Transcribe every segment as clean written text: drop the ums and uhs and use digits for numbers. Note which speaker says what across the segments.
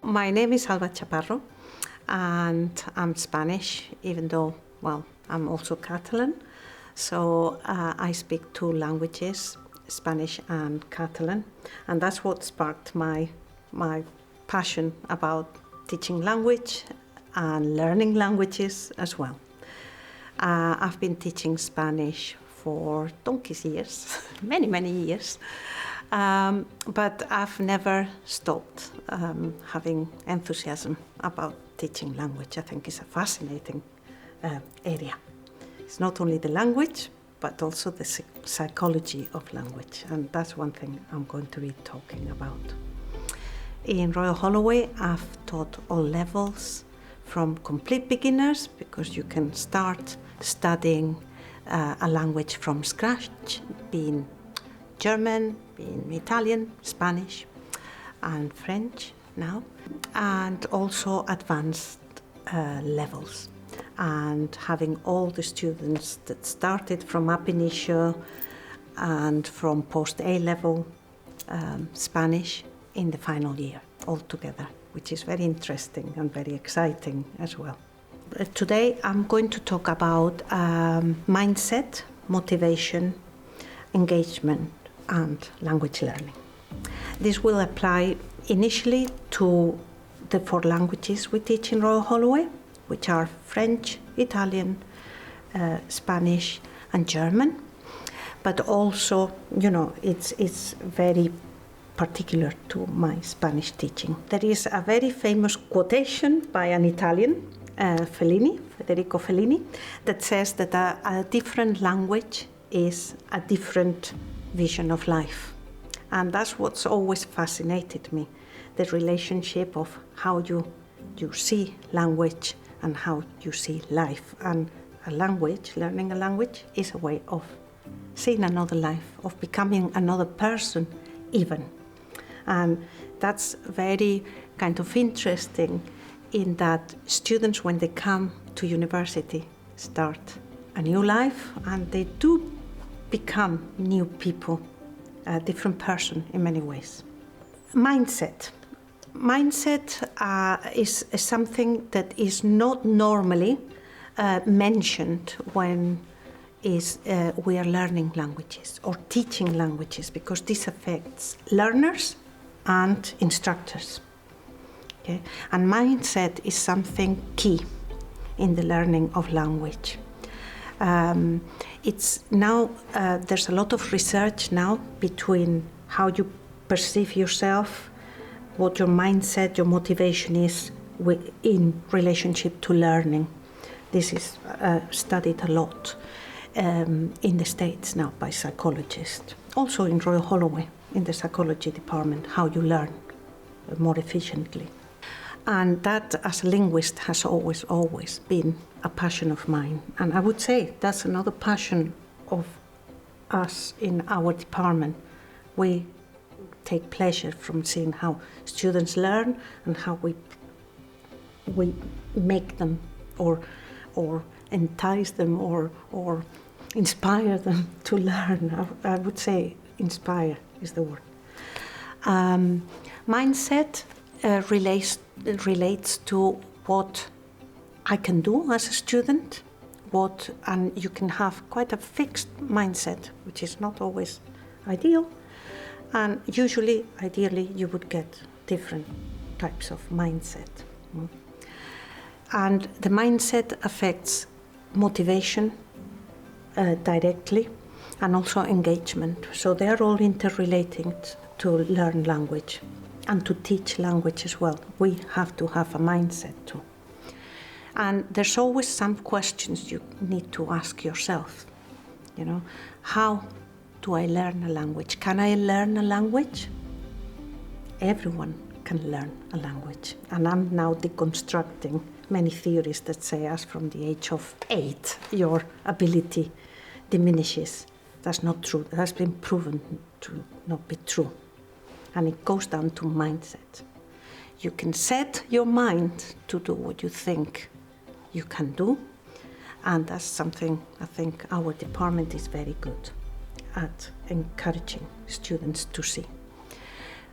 Speaker 1: my name is Alba Chaparro, and I'm Spanish, even though, well, I'm also Catalan. So I speak two languages, Spanish and Catalan, and that's what sparked my passion about teaching language and learning languages as well. I've been teaching Spanish for donkey's years, many years, but I've never stopped having enthusiasm about teaching language. I think it's a fascinating area. It's not only the language, but also the psychology of language, and that's one thing I'm going to be talking about. In Royal Holloway, I've taught all levels, from complete beginners, because you can start studying a language from scratch, being German, being Italian, Spanish, and French now, and also advanced levels, and having all the students that started from ab initio and from post A-level Spanish in the final year altogether, which is very interesting and very exciting as well. Today I'm going to talk about mindset, motivation, engagement, and language learning. This will apply initially to the 4 languages we teach in Royal Holloway, which are French, Italian, Spanish, and German. But also, it's very particular to my Spanish teaching. There is a very famous quotation by an Italian, Federico Fellini, that says that a different language is a different vision of life. And that's what's always fascinated me, the relationship of how you see language and how you see life. And a language, learning a language, is a way of seeing another life, of becoming another person even. And that's very kind of interesting in that students, when they come to university, start a new life, and they do become new people, a different person in many ways. Mindset. Mindset is something that is not normally mentioned when we are learning languages or teaching languages, because this affects learners and instructors. Okay? And mindset is something key in the learning of language. It's now there's a lot of research now between how you perceive yourself, what your mindset, your motivation is in relationship to learning. This is studied a lot in the States now by psychologists. Also in Royal Holloway, in the psychology department, how you learn more efficiently. And that, as a linguist, has always been a passion of mine. And I would say that's another passion of us in our department. We take pleasure from seeing how students learn and how we make them or entice them or inspire them to learn. I would say inspire is the word. Mindset relates to what I can do as a student, and you can have quite a fixed mindset, which is not always ideal, and usually, ideally, you would get different types of mindset. And the mindset affects motivation directly, and also engagement. So they are all interrelating to learn language and to teach language as well. We have to have a mindset too. And there's always some questions you need to ask yourself. How do I learn a language? Can I learn a language? Everyone can learn a language. And I'm now deconstructing many theories that say as from the age of 8, your ability diminishes. That's not true. That has been proven to not be true. And it goes down to mindset. You can set your mind to do what you think you can do, and that's something I think our department is very good at encouraging students to see.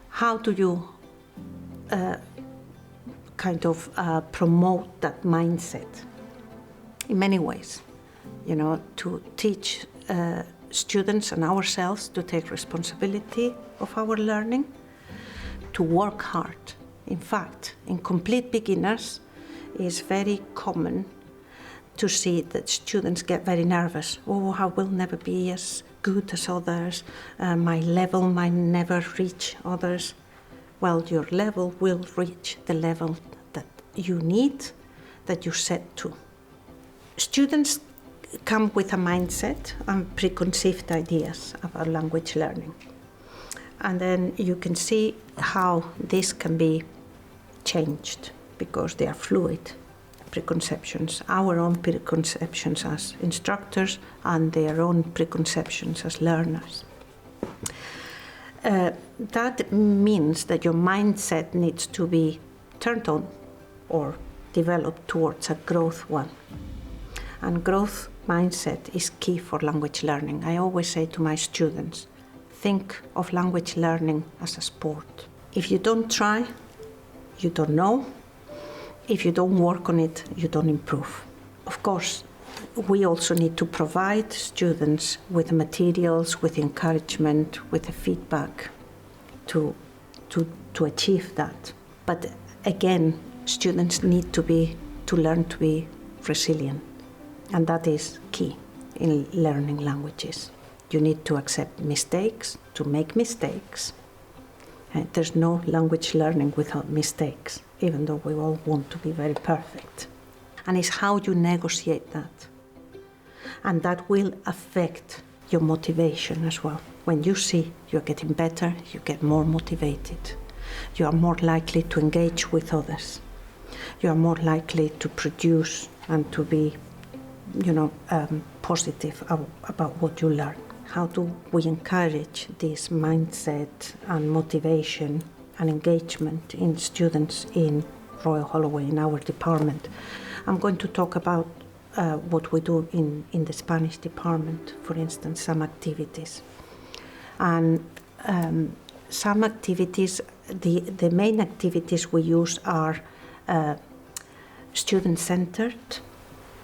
Speaker 1: How do you kind of promote that mindset in many ways, to teach students and ourselves to take responsibility of our learning, to work hard. In fact, in complete beginners, it's very common to see that students get very nervous. Oh, I will never be as good as others. My level might never reach others. Well, your level will reach the level that you need, that you set to. Students come with a mindset and preconceived ideas about language learning. And then you can see how this can be changed because they are fluid preconceptions, our own preconceptions as instructors and their own preconceptions as learners. That means that your mindset needs to be turned on or developed towards a growth one. And growth mindset is key for language learning. I always say to my students, think of language learning as a sport. If you don't try, you don't know. If you don't work on it, you don't improve. Of course, we also need to provide students with the materials, with encouragement, with the feedback to achieve that. But again, students need to learn to be resilient. And that is key in learning languages. You need to accept mistakes, to make mistakes. There's no language learning without mistakes, even though we all want to be very perfect. And it's how you negotiate that. And that will affect your motivation as well. When you see you're getting better, you get more motivated. You are more likely to engage with others. You are more likely to produce and to be positive about what you learn. How do we encourage this mindset and motivation and engagement in students in Royal Holloway, in our department? I'm going to talk about what we do in the Spanish department, for instance, some activities. And some activities, the main activities we use are student-centered,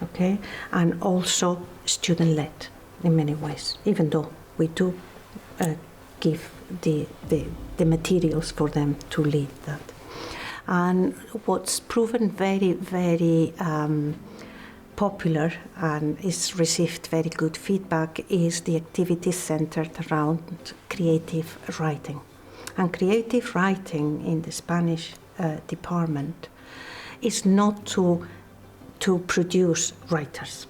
Speaker 1: okay, and also student-led in many ways, even though we do give the materials for them to lead that. And what's proven very, very popular and is received very good feedback is the activities centered around creative writing. And creative writing in the Spanish department is not to produce writers.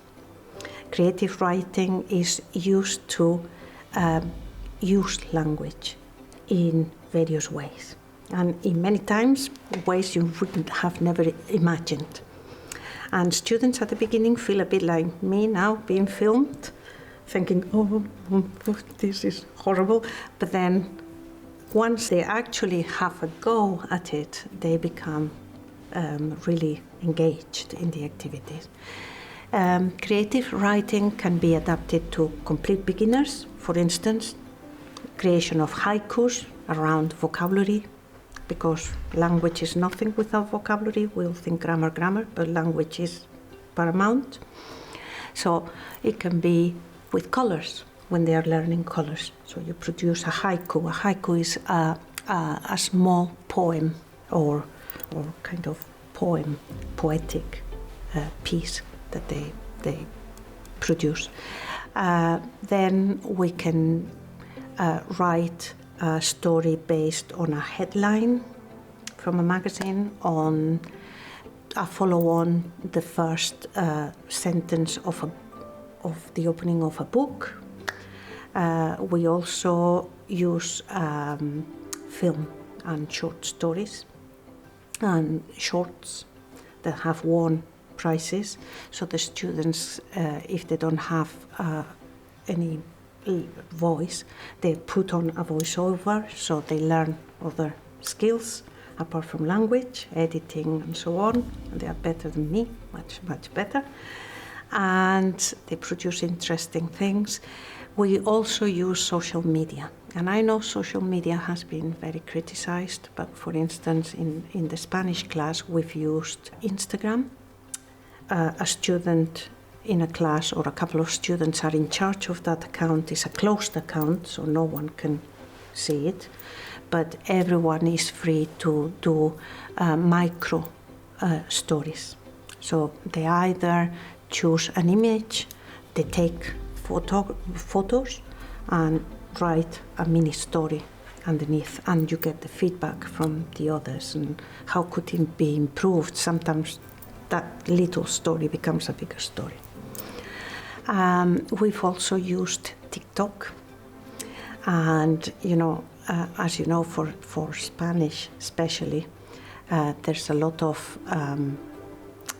Speaker 1: Creative writing is used to use language in various ways, and in many times ways you wouldn't have never imagined. And students at the beginning feel a bit like me now, being filmed, thinking, oh, this is horrible. But then once they actually have a go at it, they become really engaged in the activities. Creative writing can be adapted to complete beginners. For instance, creation of haikus around vocabulary, because language is nothing without vocabulary. We'll think grammar, but language is paramount. So it can be with colors, when they are learning colors. So you produce a haiku. A haiku is a small poem or kind of poetic piece that they produce. Then we can write a story based on a headline from a magazine, on a follow-on, the first sentence of the opening of a book. We also use film and short stories and shorts that have won prizes, so the students, if they don't have any voice, they put on a voiceover, so they learn other skills apart from language, editing and so on, and they are better than me, much better, and they produce interesting things. We also use social media. And I know social media has been very criticized, but for instance, in the Spanish class, we've used Instagram. A student in a class or a couple of students are in charge of that account. It's a closed account, so no one can see it. But everyone is free to do micro stories. So they either choose an image, they take photos and write a mini story underneath, and you get the feedback from the others and how could it be improved. Sometimes that little story becomes a bigger story. We've also used TikTok, and as you know, for Spanish especially, there's a lot of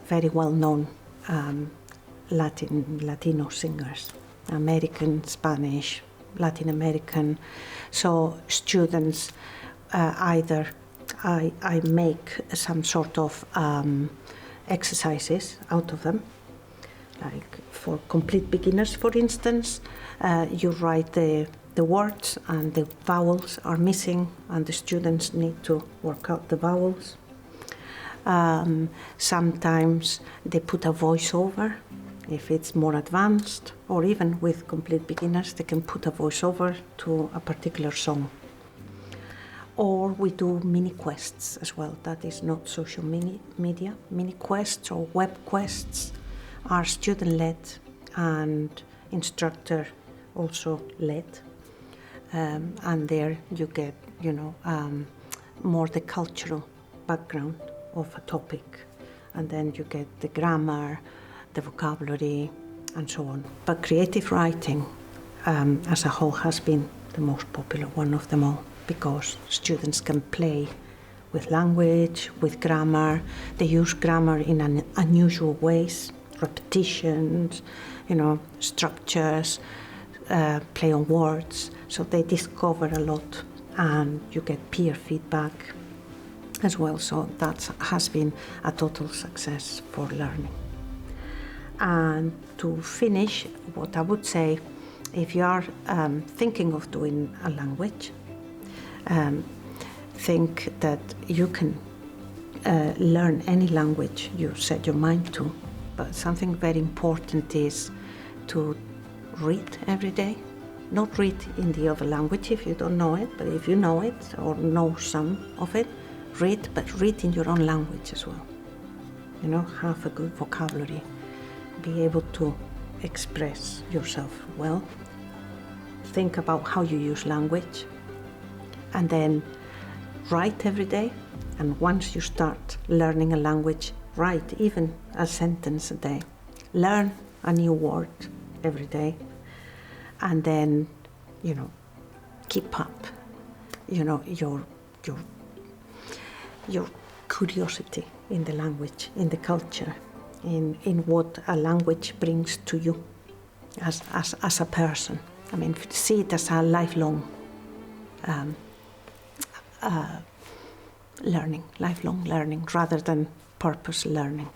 Speaker 1: very well-known Latino singers, American, Spanish, Latin American. So students either I make some sort of exercises out of them, like for complete beginners, for instance, you write the words and the vowels are missing, and the students need to work out the vowels. Sometimes they put a voiceover if it's more advanced, or even with complete beginners, they can put a voiceover to a particular song. Or we do mini quests as well. That is not social media. Mini quests or web quests are student-led and instructor also led. And there you get, more the cultural background of a topic. And then you get the grammar, the vocabulary, and so on. But creative writing as a whole has been the most popular one of them all, because students can play with language, with grammar. They use grammar in unusual ways, repetitions, structures, play on words. So they discover a lot, and you get peer feedback as well. So that has been a total success for learning. And to finish, what I would say, if you are thinking of doing a language, think that you can learn any language you set your mind to. But something very important is to read every day. Not read in the other language if you don't know it, but if you know it or know some of it, read, but read in your own language as well. Have a good vocabulary. Be able to express yourself well. Think about how you use language, and then write every day. And once you start learning a language, write even a sentence a day. Learn a new word every day, and then keep up your curiosity in the language, in the culture, in what a language brings to you as a person. I mean, see it as a lifelong lifelong learning rather than purpose learning.